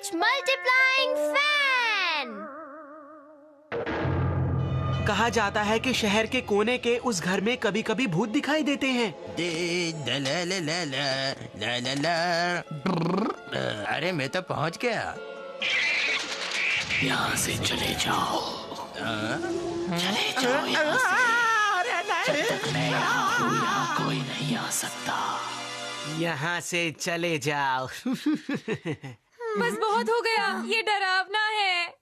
करेज multiplying fan. कहा जाता है कि शहर के कोने के उस घर में कभी कभी भूत दिखाई देते हैं। अरे मैं तो पहुंच गया। यहाँ से चले जाओ, चले जाओ यहाँ से। जब तक मैं यहाँ हूँ यहाँ कोई नहीं आ सकता। यहाँ से चले जाओ। बस बहुत हो गया, ये डरावना है।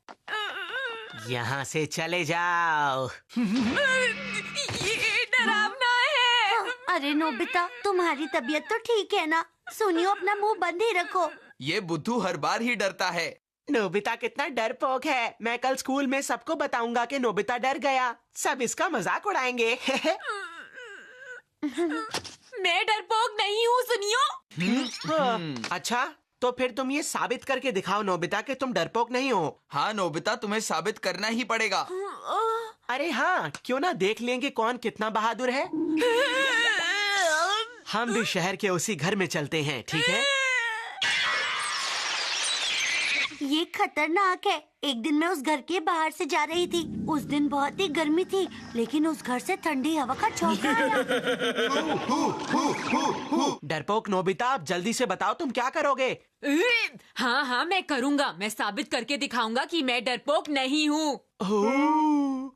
यहाँ से चले जाओ। ये डरावना है। अरे नोबिता, तुम्हारी तबीयत तो ठीक है ना? सुनियो, अपना मुंह बंद ही रखो। ये बुद्धू हर बार ही डरता है। नोबिता कितना डरपोक है। मैं कल स्कूल में सबको बताऊंगा कि नोबिता डर गया। सब इसका मजाक उड़ाएंगे। मैं डरपोक नहीं हूँ, सुनियो। अच्छा, तो फिर तुम ये साबित करके दिखाओ नोबिता कि तुम डरपोक नहीं हो। हाँ नोबिता, तुम्हें साबित करना ही पड़ेगा। अरे हाँ, क्यों ना देख लेंगे कौन कितना बहादुर है। हम भी शहर के उसी घर में चलते हैं, ठीक है? ये खतरनाक है। एक दिन मैं उस घर के बाहर से जा रही थी। उस दिन बहुत ही गर्मी थी, लेकिन उस घर से ठंडी हवा का झोंका आया। डरपोक नोबिता, आप जल्दी से बताओ तुम क्या करोगे? हाँ हाँ, मैं करूँगा। मैं साबित करके दिखाऊंगा कि मैं डरपोक नहीं हूँ।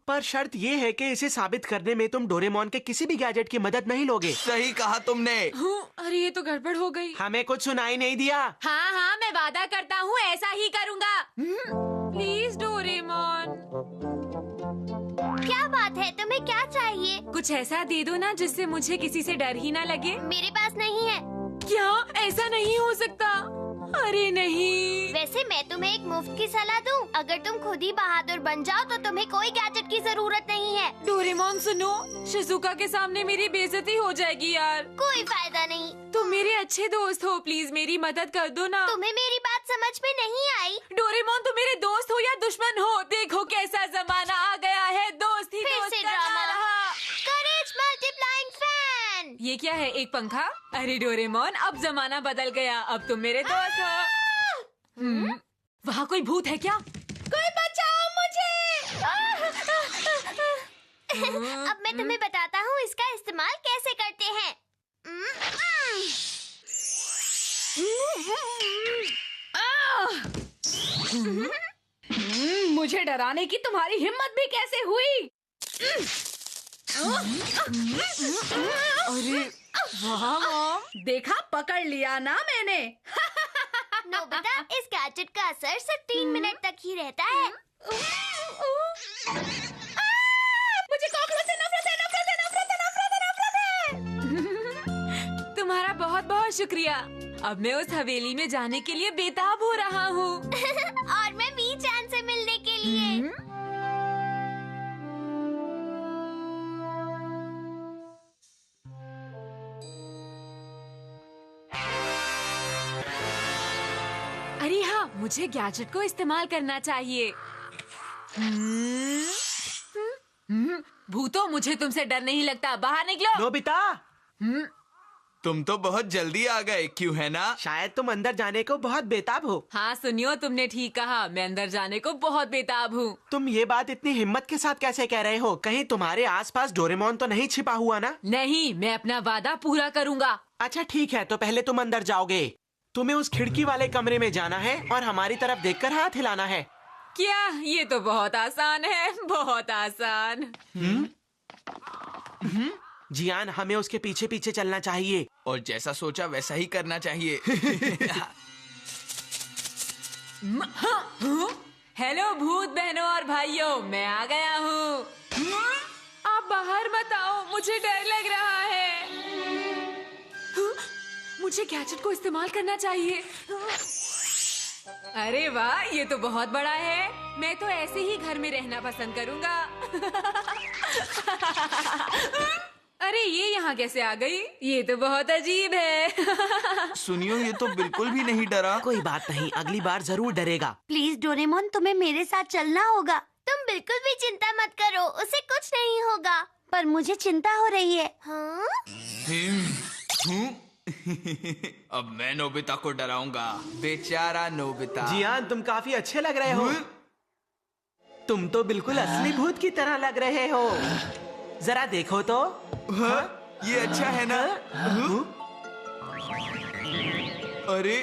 पर शर्त ये है कि इसे साबित करने में तुम डोरेमोन के किसी भी गैजेट की मदद नहीं लोगे। सही कहा तुमने। अरे ये तो गड़बड़ हो गई। हमें कुछ सुनाई नहीं दिया। हाँ हाँ, मैं वादा करता हूँ ऐसा ही करूँगा। Please Doraemon. क्या बात है, तुम्हें क्या चाहिए? कुछ ऐसा दे दो ना जिससे मुझे किसी से डर ही ना लगे। मेरे पास नहीं है। क्या? ऐसा नहीं हो सकता। अरे नहीं। वैसे मैं तुम्हें एक मुफ्त की सलाह दूं। अगर तुम खुद ही बहादुर बन जाओ तो तुम्हें कोई गैजेट की जरूरत नहीं है। डोरेमोन सुनो, शिजुका के सामने मेरी बेइज्जती हो जाएगी यार। कोई फायदा नहीं। तुम मेरे अच्छे दोस्त हो, प्लीज मेरी मदद कर दो ना। तुम्हें मेरी बात समझ में नहीं आई? डोरेमोन, तुम मेरे दोस्त हो या दुश्मन हो? देखो कैसा जमाना आ गया है, दोस्त ही फिर दोस्त से का ड्रामा। रहा। करेज मल्टीप्लाइंग फैन। ये क्या है, एक पंखा? अरे डोरेमोन, अब जमाना बदल गया, अब तुम मेरे दोस्त हो। वहाँ कोई भूत है क्या? कोई बचाओ मुझे। अब मैं तुम्हें बताता हूँ इसका इस्तेमाल कैसे करते हैं। मुझे डराने की तुम्हारी हिम्मत भी कैसे हुई? अरे वाह मॉम, देखा, पकड़ लिया ना मैंने। नोबिता, इस गैजेट का असर सिर्फ 3 मिनट तक ही रहता है। मुझे कॉकरोच से नफरत है, नफरत है, नफरत है, नफरत है, नफरत है। तुम्हारा बहुत बहुत शुक्रिया। अब मैं उस हवेली में जाने के लिए बेताब हो रहा हूँ। और मैं भी चैन से मिलने के लिए। अरे हाँ, मुझे गैजेट को इस्तेमाल करना चाहिए। भूतो, मुझे तुमसे डर नहीं लगता, बाहर निकलो। नोबिता, तुम तो बहुत जल्दी आ गए, क्यों है ना? शायद तुम अंदर जाने को बहुत बेताब हो। हाँ सुनियो, तुमने ठीक कहा, मैं अंदर जाने को बहुत बेताब हूँ। तुम ये बात इतनी हिम्मत के साथ कैसे कह रहे हो? कहीं तुम्हारे आसपास डोरेमोन तो नहीं छिपा हुआ ना? नहीं, मैं अपना वादा पूरा करूँगा। अच्छा ठीक है, तो पहले तुम अंदर जाओगे। तुम्हें उस खिड़की वाले कमरे में जाना है और हमारी तरफ देखकर हाथ हिलाना है। क्या? ये तो बहुत आसान है, बहुत आसान। जियान, हमें उसके पीछे पीछे चलना चाहिए। और जैसा सोचा वैसा ही करना चाहिए। हेलो भूत बहनों और भाइयों, मैं आ गया हूँ। आप बाहर मत आओ, मुझे डर लग रहा है। मुझे गैजेट को इस्तेमाल करना चाहिए। अरे वाह, ये तो बहुत बड़ा है। मैं तो ऐसे ही घर में रहना पसंद करूँगा। अरे ये यहाँ कैसे आ गई? ये तो बहुत अजीब है। सुनियो, ये तो बिल्कुल भी नहीं डरा। कोई बात नहीं, अगली बार जरूर डरेगा। प्लीज डोरेमोन, तुम्हें मेरे साथ चलना होगा। तुम बिल्कुल भी चिंता मत करो, उसे कुछ नहीं होगा। पर मुझे चिंता हो रही है। हाँ? अब मैं नोबिता को डराऊंगा। बेचारा नोबिता। जियान, तुम काफी अच्छे लग रहे हो। तुम तो बिल्कुल असली भूत की तरह लग रहे हो। जरा देखो तो। ये अच्छा है ना? अरे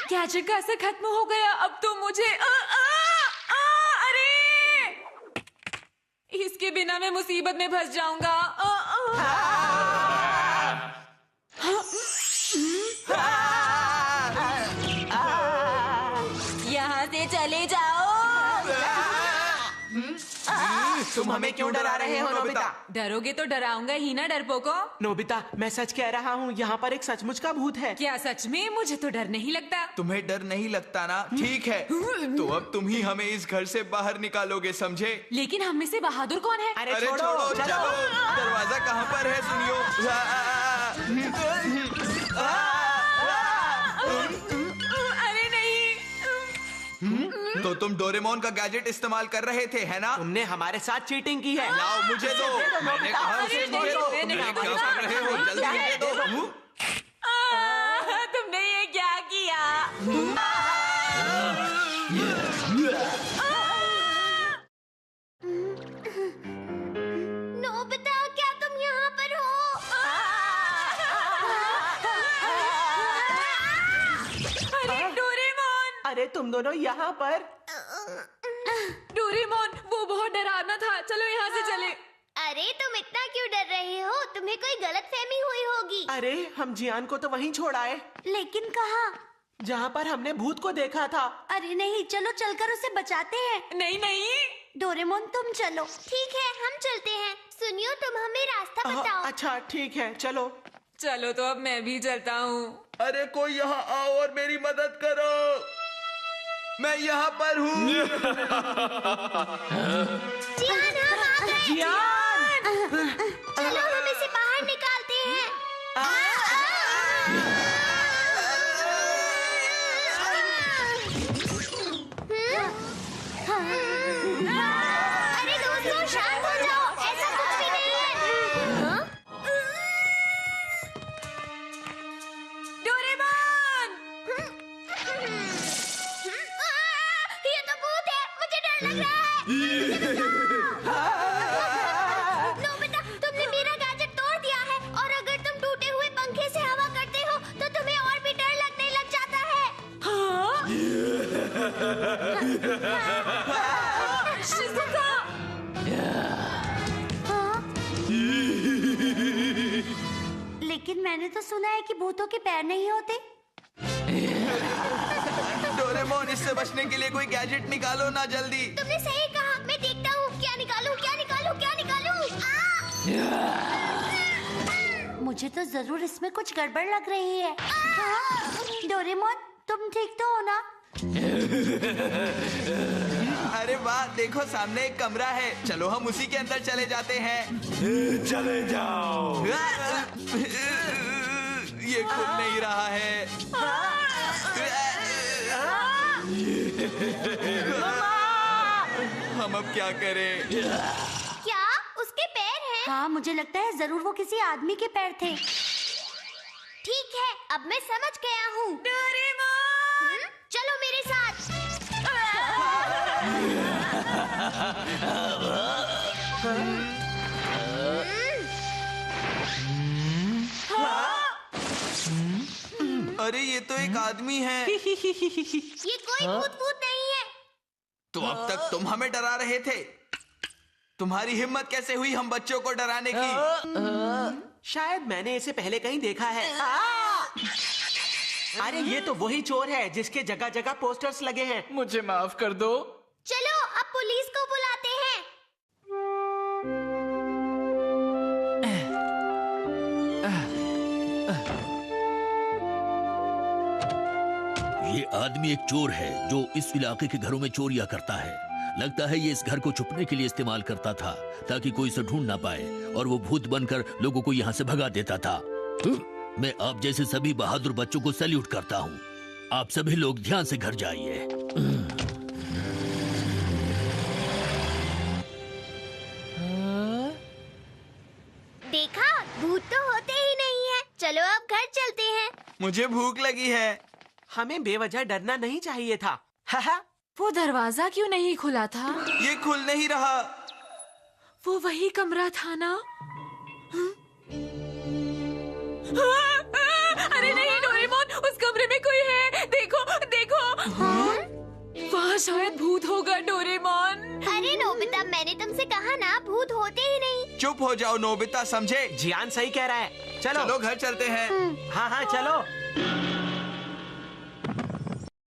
गैजेट का असर खत्म हो गया। अब तो मुझे अरे इसके बिना मैं मुसीबत में फंस जाऊंगा। यहाँ से चले जाओ। तुम हमें क्यों डरा रहे हो नोबिता? डरोगे तो डराऊंगा ही ना डरपोको। नोबिता, मैं सच कह रहा हूँ, यहाँ पर एक सचमुच का भूत है। क्या सच में? मुझे तो डर नहीं लगता। तुम्हें डर नहीं लगता ना? ठीक है, तो अब तुम ही हमें इस घर से बाहर निकालोगे, समझे? लेकिन हम में से बहादुर कौन है? अरे छोड़ो, चलो। दरवाजा कहाँ पर है? सुनियो। अरे नहीं। तो तुम डोरेमोन का गैजेट इस्तेमाल कर रहे थे, है ना? तुमने हमारे साथ चीटिंग की है। लाओ, मुझे दो। मैंने कहा उसे मुझे दो। मैंने क्या कहा कर रहे हो? जल्दी मुझे दो। तुमने ये क्या किया? नोबिता, क्या तुम यहाँ पर हो? अरे डोरेमोन! अरे तुम दोनों यहाँ पर? डोरेमोन, वो बहुत डरावना था। चलो यहाँ से चले। अरे तुम इतना क्यों डर रहे हो? तुम्हें कोई गलतफहमी हुई होगी। अरे हम जियान को तो वहीं छोड़ आए, लेकिन कहाँ? जहाँ पर हमने भूत को देखा था। अरे नहीं, चलो चलकर उसे बचाते हैं। नहीं नहीं। डोरेमोन तुम चलो। ठीक है, हम चलते हैं। सुनियो, तुम हमें रास्ता बताओ। अच्छा ठीक है, चलो। चलो तो अब मैं भी चलता हूँ। अरे कोई यहाँ आओ और मेरी मदद करो। मैं यहाँ पर हूँ। जियान, हम आ गए। जियान! चलो हम इसे बाहर निकालते हैं। अरे दोस्तों, शांत हो जाओ। ऐसा कुछ भी नहीं है। डोरेमोन! ये तो भूत है। मुझे डर लग रहा है। नोबिता, तुमने मेरा गैजेट तोड़ दिया है, और अगर तुम टूटे हुए पंखे से हवा करते हो तो तुम्हें और भी डर लगने लग जाता है। शिज़ुका! लेकिन मैंने तो सुना है कि भूतों के पैर नहीं होते। डोरेमोन, इससे बचने के लिए कोई गैजेट निकालो ना जल्दी। तुमने सही कहा। मैं देखता हूँ क्या निकालूं, क्या निकालूं, क्या निकालूं। मुझे तो जरूर इसमें कुछ गड़बड़ लग रही है। डोरेमोन, तुम ठीक तो हो ना? अरे वाह, देखो सामने एक कमरा है। चलो हम उसी के अंदर चले जाते हैं। चले जाओ। ये खुल नहीं रहा है। हम अब क्या करें? क्या उसके पैर हैं? हाँ, मुझे लगता है जरूर वो किसी आदमी के पैर थे। ठीक है, अब मैं समझ गया हूँ। डोरेमोन! चलो मेरे साथ। अरे ये तो एक आदमी है। ये कोई भूत नहीं है। तो अब तक तुम हमें डरा रहे थे। तुम्हारी हिम्मत कैसे हुई हम बच्चों को डराने की? शायद मैंने इसे पहले कहीं देखा है। अरे ये तो वही चोर है जिसके जगह जगह पोस्टर्स लगे हैं। मुझे माफ कर दो। चलो अब पुलिस को बुलाते हैं। ये आदमी एक चोर है जो इस इलाके के घरों में चोरियां करता है। लगता है ये इस घर को छुपने के लिए इस्तेमाल करता था ताकि कोई इसे ढूंढ ना पाए, और वो भूत बनकर लोगों को यहाँ से भगा देता था। मैं आप जैसे सभी बहादुर बच्चों को सैल्यूट करता हूँ। आप सभी लोग ध्यान से घर जाइए। देखा, भूत तो मुझे भूख लगी है। हमें बेवजह डरना नहीं चाहिए था। वो दरवाजा क्यों नहीं खुला था? ये खुल नहीं रहा। वो वही कमरा था ना? अरे नहीं डोरेमोन, उस कमरे में कोई है। देखो देखो, वहाँ शायद भूत होगा डोरेमोन। अरे नोबिता, मैंने तुमसे कहा ना, भूत होते ही नहीं। चुप हो जाओ नोबिता, समझे? जियान सही कह रहा है। चलो चलो घर चलते हैं। हाँ हाँ चलो।